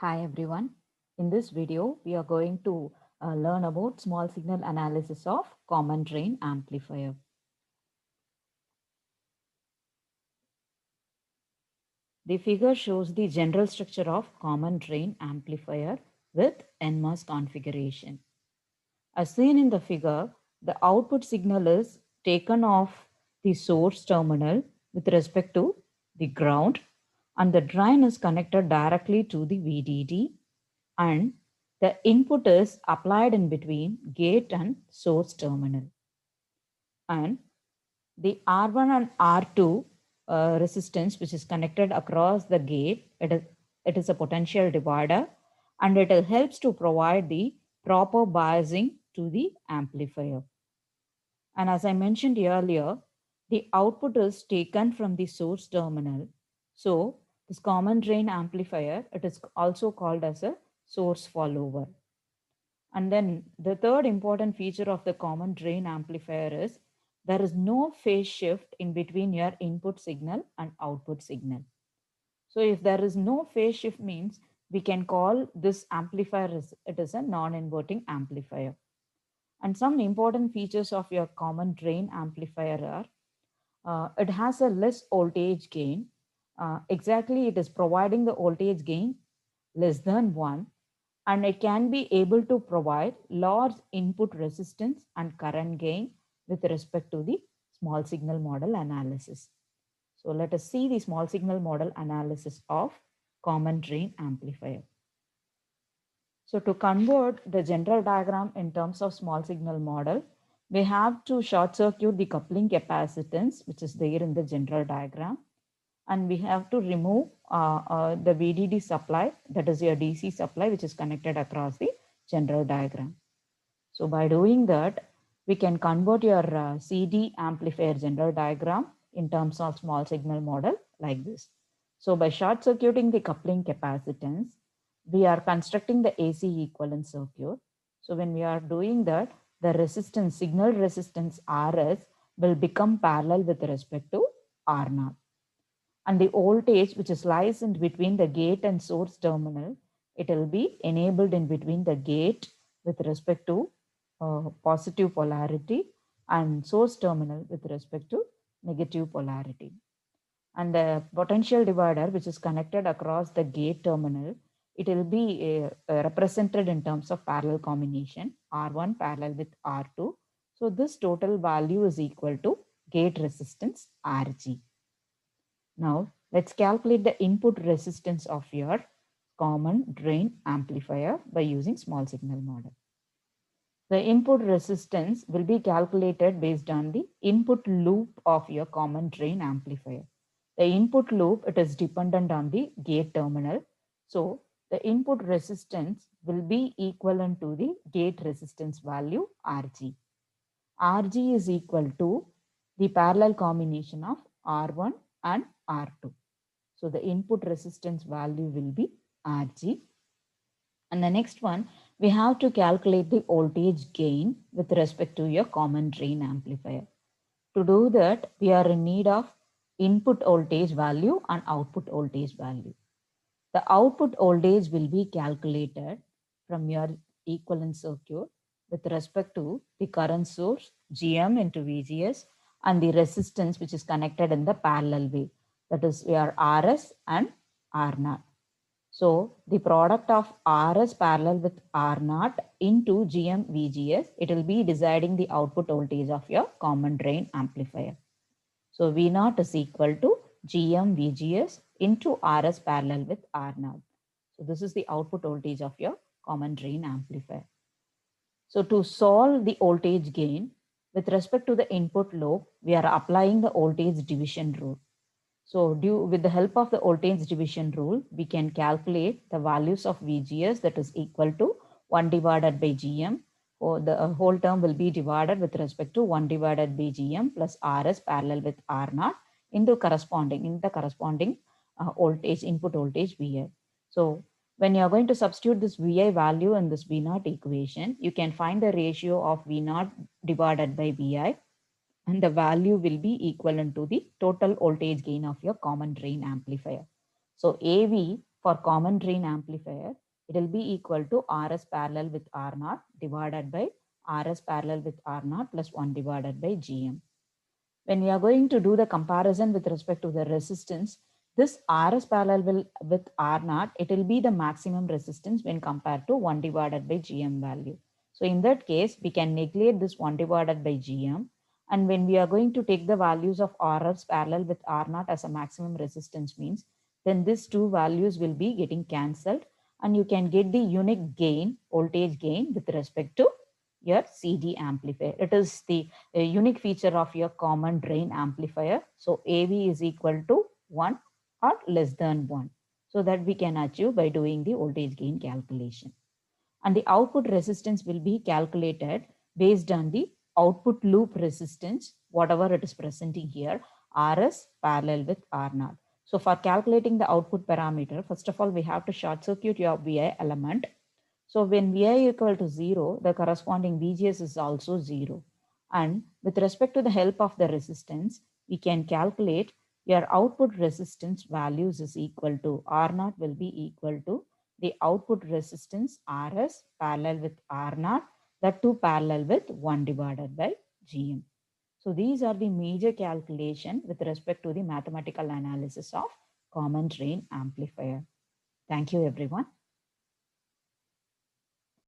Hi everyone. In this video, we are going to learn about small signal analysis of common drain amplifier. The figure shows the general structure of common drain amplifier with NMOS configuration. As seen in the figure, the output signal is taken off the source terminal with respect to the ground, and the drain is connected directly to the VDD, and the input is applied in between gate and source terminal. And the R1 and R2 resistance, which is connected across the gate, it is a potential divider, and it helps to provide the proper biasing to the amplifier. And as I mentioned earlier, the output is taken from the source terminal. So this common drain amplifier, it is also called as a source follower. And then the third important feature of the common drain amplifier is there is no phase shift in between your input signal and output signal. So if there is no phase shift means we can call this amplifier as it is a non-inverting amplifier. And some important features of your common drain amplifier are it has a less voltage gain. Exactly, it is providing the voltage gain less than 1, and it can be able to provide large input resistance and current gain with respect to the small signal model analysis. So let us see the small signal model analysis of common drain amplifier. So to convert the general diagram in terms of small signal model, we have to short circuit the coupling capacitance, which is there in the general diagram. And we have to remove the VDD supply, that is your DC supply, which is connected across the general diagram. So by doing that, we can convert your CD amplifier general diagram in terms of small signal model like this. So by short circuiting the coupling capacitance, we are constructing the AC equivalent circuit. So when we are doing that, the resistance, signal resistance RS will become parallel with respect to R0. And the voltage which is lies in between the gate and source terminal, it will be enabled in between the gate with respect to positive polarity and source terminal with respect to negative polarity. And the potential divider which is connected across the gate terminal, it will be represented in terms of parallel combination R1 parallel with R2. So this total value is equal to gate resistance RG. Now let's calculate the input resistance of your common drain amplifier by using small signal model. The input resistance will be calculated based on the input loop of your common drain amplifier. The input loop, it is dependent on the gate terminal. So the input resistance will be equivalent to the gate resistance value RG. RG is equal to the parallel combination of R1 and R2. So the input resistance value will be Rg. And the next one, we have to calculate the voltage gain with respect to your common drain amplifier. To do that, we are in need of input voltage value and output voltage value. The output voltage will be calculated from your equivalent circuit with respect to the current source Gm into VGS and the resistance which is connected in the parallel way, that is your Rs and R0. So the product of Rs parallel with R0 into Gm VGS, it will be deciding the output voltage of your common drain amplifier. So V0 is equal to Gm VGS into Rs parallel with R0. So this is the output voltage of your common drain amplifier. So to solve the voltage gain with respect to the input loop, we are applying the voltage division rule. So with the help of the voltage division rule, we can calculate the values of VGS, that is equal to 1 divided by Gm, or the whole term will be divided with respect to 1 divided by Gm plus Rs parallel with R0 in the corresponding voltage, input voltage Vi. So when you are going to substitute this Vi value in this V0 equation, you can find the ratio of V0 divided by Vi, and the value will be equivalent to the total voltage gain of your common drain amplifier. So AV for common drain amplifier, it will be equal to Rs parallel with R0 divided by Rs parallel with R0 plus 1 divided by Gm. When we are going to do the comparison with respect to the resistance, this Rs parallel with R0, it will be the maximum resistance when compared to 1 divided by Gm value. So in that case, we can neglect this 1 divided by Gm. And when we are going to take the values of Rs parallel with R0 as a maximum resistance means, then these two values will be getting cancelled and you can get the unique gain, voltage gain with respect to your CD amplifier. It is the unique feature of your common drain amplifier. So AV is equal to 1 or less than 1. So that we can achieve by doing the voltage gain calculation. And the output resistance will be calculated based on the output loop resistance, whatever it is presenting here, Rs parallel with R0. So for calculating the output parameter, first of all, we have to short circuit your Vi element. So when Vi equal to 0, the corresponding VGS is also 0. And with respect to the help of the resistance, we can calculate your output resistance values is equal to R0 will be equal to the output resistance Rs parallel with R0, that two parallel with 1 divided by Gm. So these are the major calculation with respect to the mathematical analysis of common drain amplifier. Thank you, everyone.